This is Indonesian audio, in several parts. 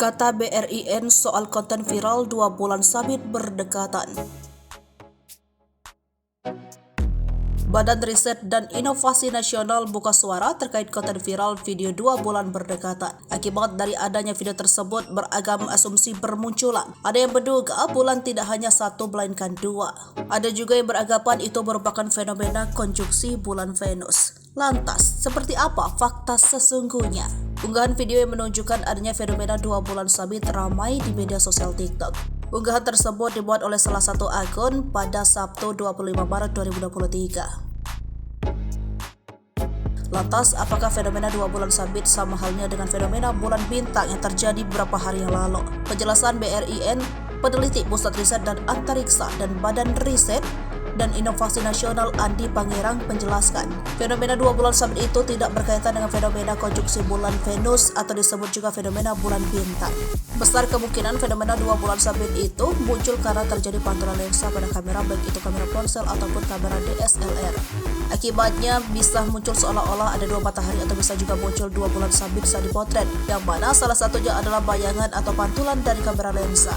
Kata BRIN soal konten viral 2 bulan sabit berdekatan. Badan Riset dan Inovasi Nasional buka suara terkait konten viral video 2 bulan berdekatan. Akibat dari adanya video tersebut, beragam asumsi bermunculan. Ada yang menduga bulan tidak hanya satu melainkan 2. Ada juga yang beranggapan itu merupakan fenomena konjungsi bulan Venus. Lantas, seperti apa fakta sesungguhnya? Unggahan video yang menunjukkan adanya fenomena 2 bulan sabit ramai di media sosial TikTok. Unggahan tersebut dibuat oleh salah satu akun pada Sabtu 25 Maret 2023. Lantas, apakah fenomena 2 bulan sabit sama halnya dengan fenomena bulan bintang yang terjadi beberapa hari yang lalu? Penjelasan BRIN, peneliti Pusat Riset dan Antariksa dan Badan Riset dan Inovasi Nasional Andi Pangerang menjelaskan, fenomena 2 bulan sabit itu tidak berkaitan dengan fenomena konjungsi bulan Venus atau disebut juga fenomena bulan bintang. Besar kemungkinan fenomena 2 bulan sabit itu muncul karena terjadi pantulan lensa pada kamera, baik itu kamera ponsel ataupun kamera DSLR. Akibatnya bisa muncul seolah-olah ada 2 matahari atau bisa juga muncul 2 bulan sabit saat dipotret, yang mana salah satunya adalah bayangan atau pantulan dari kamera lensa.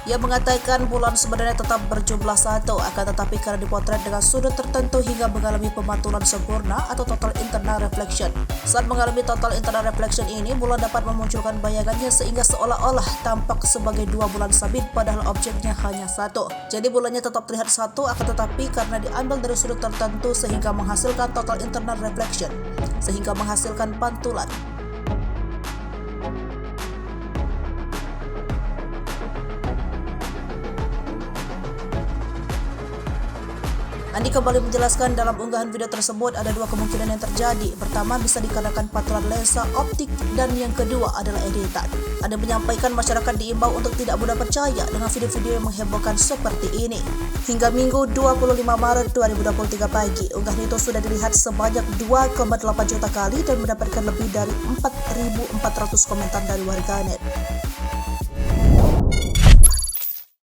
Ia mengatakan bulan sebenarnya tetap berjumlah 1, akan tetapi karena dipotret dengan sudut tertentu hingga mengalami pemantulan sempurna atau total internal reflection. Saat mengalami total internal reflection ini, bulan dapat memunculkan bayangannya sehingga seolah-olah tampak sebagai 2 bulan sabit padahal objeknya hanya 1. Jadi bulannya tetap terlihat 1, akan tetapi karena diambil dari sudut tertentu sehingga menghasilkan total internal reflection, sehingga menghasilkan pantulan. Andi kembali menjelaskan dalam unggahan video tersebut ada 2 kemungkinan yang terjadi. Pertama, bisa dikarenakan pantulan lensa optik dan yang kedua adalah editan. Andi menyampaikan masyarakat diimbau untuk tidak mudah percaya dengan video-video yang menghebohkan seperti ini. Hingga Minggu 25 Maret 2023 pagi, unggahan itu sudah dilihat sebanyak 2,8 juta kali dan mendapatkan lebih dari 4.400 komentar dari warganet.